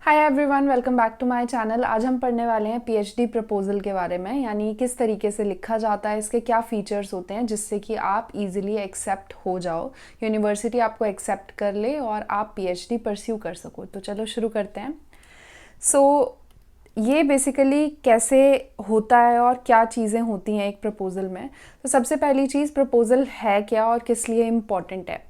Hi everyone, welcome back to my channel. आज हम पढ़ने वाले हैं पीएचडी प्रपोजल के बारे में, यानी किस तरीके से लिखा जाता है, इसके क्या फीचर्स होते हैं जिससे कि आप इजीली एक्सेप्ट हो जाओ, यूनिवर्सिटी आपको एक्सेप्ट कर ले और आप पीएचडी परस्यू कर सको। तो चलो शुरू करते हैं। ये बेसिकली कैसे होता है और क्या चीज़ें होती हैं एक प्रपोज़ल में। तो सबसे पहली चीज़, प्रपोज़ल है क्या और किस लिए इम्पॉर्टेंट है।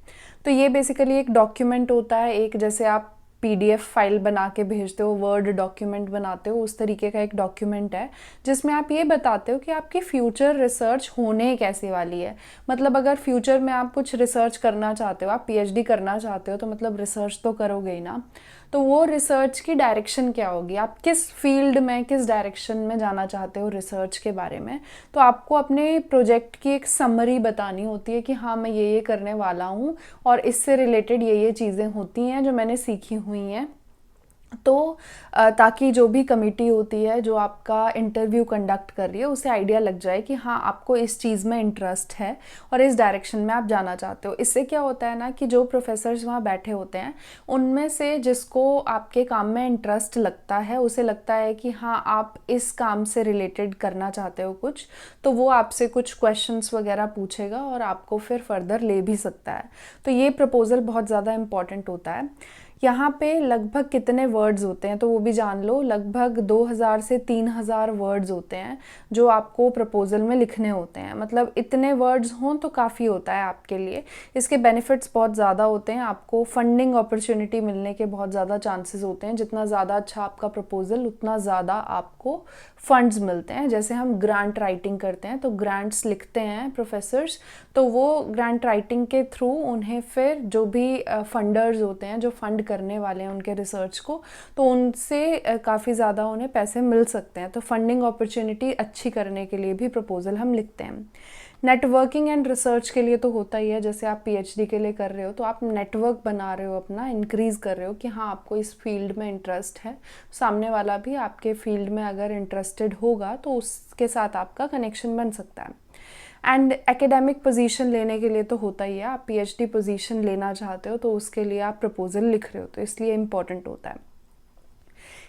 तो ये बेसिकली एक डॉक्यूमेंट होता है, एक जैसे आप पीडीएफ फाइल बना के भेजते हो, वर्ड डॉक्यूमेंट बनाते हो, उस तरीके का एक डॉक्यूमेंट है जिसमें आप ये बताते हो कि आपकी फ्यूचर रिसर्च होने कैसी वाली है। मतलब अगर फ्यूचर में आप कुछ रिसर्च करना चाहते हो, आप पीएचडी करना चाहते हो, तो मतलब रिसर्च तो करोगे ही ना। तो वो रिसर्च की डायरेक्शन क्या होगी, आप किस फील्ड में, किस डायरेक्शन में जाना चाहते हो रिसर्च के बारे में। तो आपको अपने प्रोजेक्ट की एक समरी बतानी होती है कि हाँ, मैं ये करने वाला हूँ और इससे रिलेटेड ये चीज़ें होती हैं जो मैंने सीखी हुई हैं। तो ताकि जो भी कमेटी होती है जो आपका इंटरव्यू कंडक्ट कर रही है, उसे आइडिया लग जाए कि हाँ, आपको इस चीज़ में इंटरेस्ट है और इस डायरेक्शन में आप जाना चाहते हो। इससे क्या होता है ना कि जो प्रोफेसर्स वहाँ बैठे होते हैं, उनमें से जिसको आपके काम में इंटरेस्ट लगता है, उसे लगता है कि हाँ, आप इस काम से रिलेटेड करना चाहते हो कुछ, तो वो आपसे कुछ क्वेश्चंस वगैरह पूछेगा और आपको फिर फर्दर ले भी सकता है। तो ये प्रपोज़ल बहुत ज़्यादा इम्पॉर्टेंट होता है। यहाँ पे लगभग कितने वर्ड्स होते हैं तो वो भी जान लो। लगभग 2000 से 3000 वर्ड्स होते हैं जो आपको प्रपोज़ल में लिखने होते हैं। मतलब इतने वर्ड्स हों तो काफ़ी होता है आपके लिए। इसके बेनिफिट्स बहुत ज़्यादा होते हैं, आपको फंडिंग अपॉर्चुनिटी मिलने के बहुत ज़्यादा चांसेस होते हैं। जितना ज़्यादा अच्छा आपका प्रपोज़ल, उतना ज़्यादा आपको फंड्स मिलते हैं। जैसे हम ग्रांट राइटिंग करते हैं तो ग्रांट्स लिखते हैं प्रोफेसर्स, तो वो ग्रांट राइटिंग के थ्रू उन्हें फिर जो भी फंडर्स होते हैं जो फंड करने वाले हैं उनके रिसर्च को, तो उनसे काफ़ी ज़्यादा उन्हें पैसे मिल सकते हैं। तो फंडिंग अपॉर्चुनिटी अच्छी करने के लिए भी प्रपोज़ल हम लिखते हैं। नेटवर्किंग एंड रिसर्च के लिए तो होता ही है। जैसे आप पीएचडी के लिए कर रहे हो तो आप नेटवर्क बना रहे हो, अपना इंक्रीज़ कर रहे हो कि हाँ, आपको इस फील्ड में इंटरेस्ट है। सामने वाला भी आपके फील्ड में अगर इंटरेस्टेड होगा तो उसके साथ आपका कनेक्शन बन सकता है। एंड एकेडमिक पोजीशन लेने के लिए तो होता ही है। आप पीएचडी पोजीशन लेना चाहते हो तो उसके लिए आप प्रपोज़ल लिख रहे हो, तो इसलिए इम्पॉर्टेंट होता है।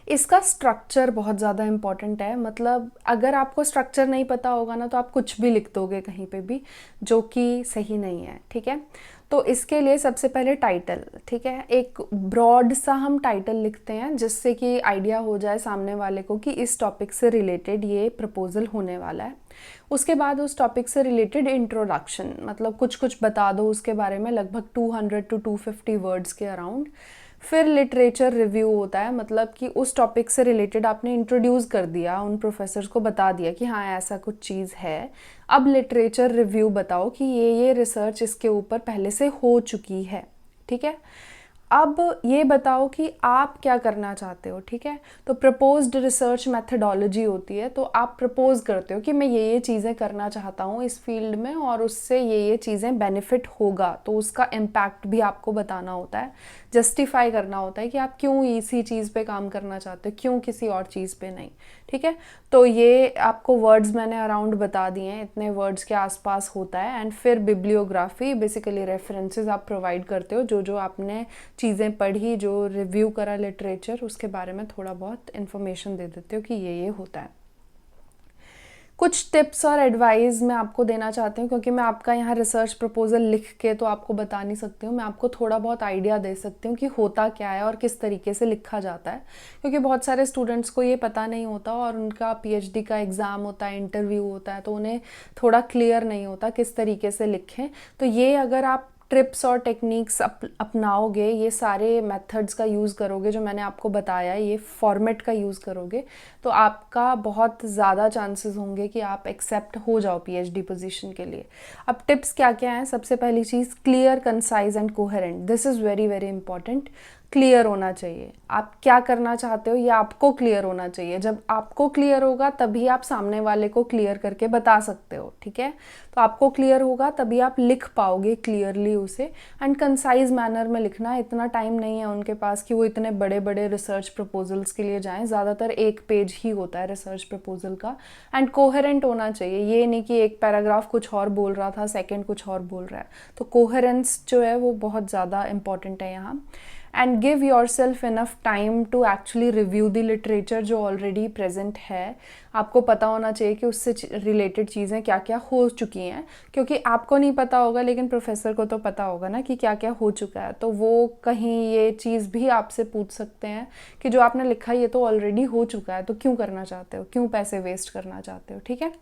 इसका स्ट्रक्चर बहुत ज़्यादा इम्पॉर्टेंट है। मतलब अगर आपको स्ट्रक्चर नहीं पता होगा ना तो आप कुछ भी लिख दोगे कहीं पे भी, जो कि सही नहीं है। ठीक है, तो इसके लिए सबसे पहले टाइटल, ठीक है, एक ब्रॉड सा हम टाइटल लिखते हैं जिससे कि आइडिया हो जाए सामने वाले को कि इस टॉपिक से रिलेटेड ये प्रपोज़ल होने वाला है। उसके बाद उस टॉपिक से रिलेटेड इंट्रोडक्शन, मतलब कुछ कुछ बता दो उसके बारे में, लगभग 200 to 250 वर्ड्स के अराउंड। फिर लिटरेचर रिव्यू होता है, मतलब कि उस टॉपिक से रिलेटेड आपने इंट्रोड्यूस कर दिया, उन प्रोफेसर्स को बता दिया कि हाँ, ऐसा कुछ चीज़ है। अब लिटरेचर रिव्यू बताओ कि ये रिसर्च इसके ऊपर पहले से हो चुकी है। ठीक है, अब ये बताओ कि आप क्या करना चाहते हो। ठीक है, तो प्रपोज्ड रिसर्च मेथडोलॉजी होती है। तो आप प्रपोज करते हो कि मैं ये चीज़ें करना चाहता हूँ इस फील्ड में और उससे ये चीज़ें बेनिफिट होगा, तो उसका इम्पैक्ट भी आपको बताना होता है, जस्टिफाई करना होता है कि आप क्यों इसी चीज़ पे काम करना चाहते हो, क्यों किसी और चीज़ पे नहीं। ठीक है, तो ये आपको वर्ड्स मैंने अराउंड बता दिए हैं, इतने वर्ड्स के आसपास होता है। एंड फिर बिब्लियोग्राफी, बेसिकली रेफरेंसेस आप प्रोवाइड करते हो, जो आपने चीज़ें पढ़ी, जो रिव्यू करा लिटरेचर, उसके बारे में थोड़ा बहुत इन्फॉर्मेशन दे देते हो कि ये होता है। कुछ टिप्स और एडवाइस मैं आपको देना चाहती हूँ, क्योंकि मैं आपका यहाँ रिसर्च प्रपोजल लिख के तो आपको बता नहीं सकती हूँ। मैं आपको थोड़ा बहुत आइडिया दे सकती हूँ कि होता क्या है और किस तरीके से लिखा जाता है, क्योंकि बहुत सारे स्टूडेंट्स को ये पता नहीं होता और उनका पीएचडी का एग्ज़ाम होता है, इंटरव्यू होता है, तो उन्हें थोड़ा क्लियर नहीं होता किस तरीके से लिखें। तो ये अगर आप ट्रिप्स और टेक्निक्स अपनाओगे, ये सारे मेथड्स का यूज़ करोगे जो मैंने आपको बताया, ये फॉर्मेट का यूज़ करोगे, तो आपका बहुत ज़्यादा चांसेस होंगे कि आप एक्सेप्ट हो जाओ पीएचडी पोजीशन के लिए। अब टिप्स क्या क्या हैं। सबसे पहली चीज़, clear, concise and coherent. This is very very important. Clear होना चाहिए, आप क्या करना चाहते हो ये आपको क्लियर होना चाहिए। जब आपको क्लियर होगा तभी आप सामने वाले को क्लियर करके बता सकते हो। ठीक है, तो आपको क्लियर होगा तभी आप लिख पाओगे क्लियरली उसे। एंड कंसाइज मैनर में लिखना। इतना टाइम नहीं है उनके पास कि वो इतने बड़े बड़े रिसर्च प्रपोजल्स के लिए जाएं। ज़्यादातर एक पेज ही होता है रिसर्च प्रपोजल का। एंड कोहेरेंट होना चाहिए, ये नहीं कि एक पैराग्राफ कुछ और बोल रहा था, सेकेंड कुछ और बोल रहा है। तो कोहेरेंस जो है वो बहुत ज़्यादा इंपॉर्टेंट है यहाँ। And give yourself enough time to actually review the literature जो ऑलरेडी प्रेजेंट है। आपको पता होना चाहिए कि उससे रिलेटेड चीज़ें क्या क्या हो चुकी हैं, क्योंकि आपको नहीं पता होगा लेकिन प्रोफेसर को तो पता होगा ना कि क्या क्या हो चुका है। तो वो कहीं ये चीज़ भी आपसे पूछ सकते हैं कि जो आपने लिखा ये तो ऑलरेडी हो चुका है, तो क्यों करना चाहते हो, क्यों पैसे वेस्ट करना चाहते हो। ठीक है।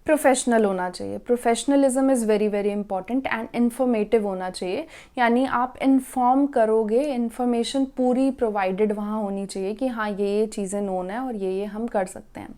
प्रोफेशनल होना चाहिए। Professionalism is very very important and informative होना चाहिए, यानी आप इन्फॉर्म करोगे, इन्फॉर्मेशन पूरी प्रोवाइडेड वहाँ होनी चाहिए कि हाँ ये चीज़ें नोन है और ये हम कर सकते हैं।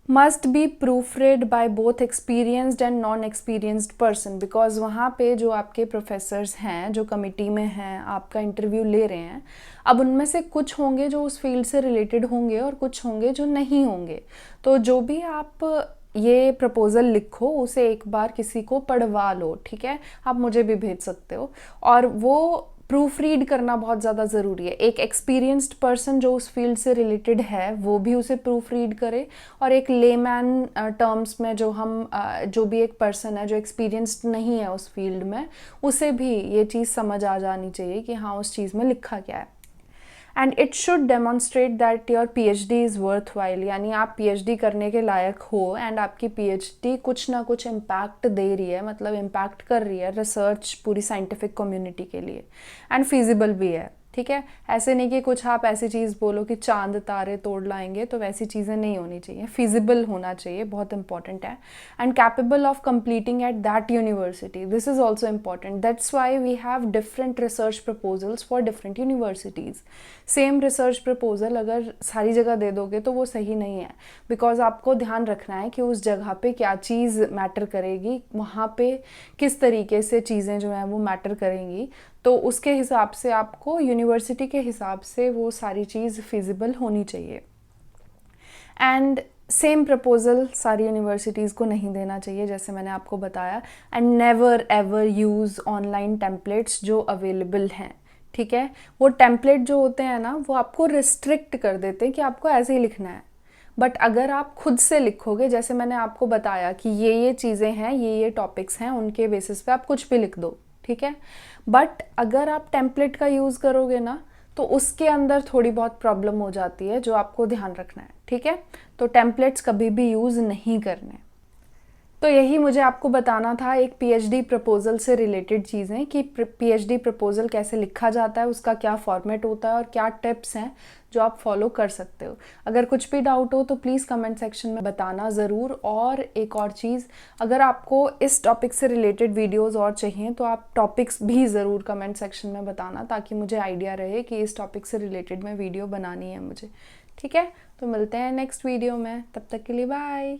Must be proof red by both experienced and non experienced person, because वहाँ पे जो आपके प्रोफेसर्स हैं, जो कमिटी में हैं, आपका इंटरव्यू ले रहे हैं, अब उनमें से कुछ होंगे जो उस फील्ड से रिलेटेड होंगे और कुछ होंगे जो नहीं होंगे। तो जो भी आप ये प्रपोज़ल लिखो उसे एक बार किसी को पढ़वा लो। ठीक है, आप मुझे भी भेज सकते हो। और वो प्रूफ रीड करना बहुत ज़्यादा ज़रूरी है। एक एक्सपीरियंस्ड पर्सन जो उस फील्ड से रिलेटेड है वो भी उसे प्रूफ रीड करे, और एक लेमैन टर्म्स में जो भी एक पर्सन है जो एक्सपीरियंस्ड नहीं है उस फील्ड में, उसे भी ये चीज़ समझ आ जानी चाहिए कि हाँ उस चीज़ में लिखा क्या है। And it should demonstrate that your PhD is worth while, यानी आप PhD करने के लायक हो एंड आपकी PhD कुछ ना कुछ इम्पैक्ट दे रही है, मतलब इम्पैक्ट कर रही है रिसर्च पूरी साइंटिफिक कम्युनिटी के लिए, एंड फिजिबल भी है। ठीक है, ऐसे नहीं कि कुछ आप ऐसी चीज़ बोलो कि चांद तारे तोड़ लाएंगे, तो वैसी चीज़ें नहीं होनी चाहिए। फिजिबल होना चाहिए, बहुत इंपॉर्टेंट है। And capable of completing at that university, this is also important. That's why we have different research proposals for different universities. Same research proposal अगर सारी जगह दे दोगे तो वो सही नहीं है, बिकॉज आपको ध्यान रखना है कि उस जगह पे क्या चीज़ मैटर करेगी, वहाँ पे किस तरीके से चीज़ें जो हैं वो मैटर करेंगी। तो उसके हिसाब से आपको यूनिवर्सिटी के हिसाब से वो सारी चीज़ फिजिबल होनी चाहिए। एंड सेम प्रपोज़ल सारी यूनिवर्सिटीज़ को नहीं देना चाहिए, जैसे मैंने आपको बताया। And never ever use online templates जो अवेलेबल हैं। ठीक है, वो टेम्पलेट जो होते हैं ना वो आपको रिस्ट्रिक्ट कर देते हैं कि आपको ऐसे ही लिखना है। बट अगर आप खुद से लिखोगे, जैसे मैंने आपको बताया कि ये चीज़ें हैं, ये टॉपिक्स हैं, उनके बेसिस पे आप कुछ भी लिख दो। ठीक है, बट अगर आप टेम्पलेट का यूज़ करोगे ना तो उसके अंदर थोड़ी बहुत प्रॉब्लम हो जाती है, जो आपको ध्यान रखना है। ठीक है, तो टेम्पलेट्स कभी भी यूज़ नहीं करने। तो यही मुझे आपको बताना था एक PhD प्रपोज़ल से रिलेटेड चीज़ें, कि PhD प्रपोज़ल कैसे लिखा जाता है, उसका क्या फॉर्मेट होता है और क्या टिप्स हैं जो आप फॉलो कर सकते हो। अगर कुछ भी डाउट हो तो प्लीज़ कमेंट सेक्शन में बताना ज़रूर। और एक और चीज़, अगर आपको इस टॉपिक से रिलेटेड वीडियोज़ और चाहिए तो आप टॉपिक्स भी ज़रूर कमेंट सेक्शन में बताना, ताकि मुझे आइडिया रहे कि इस टॉपिक से रिलेटेड में वीडियो बनानी है मुझे। ठीक है, तो मिलते हैं नेक्स्ट वीडियो में, तब तक के लिए बाय।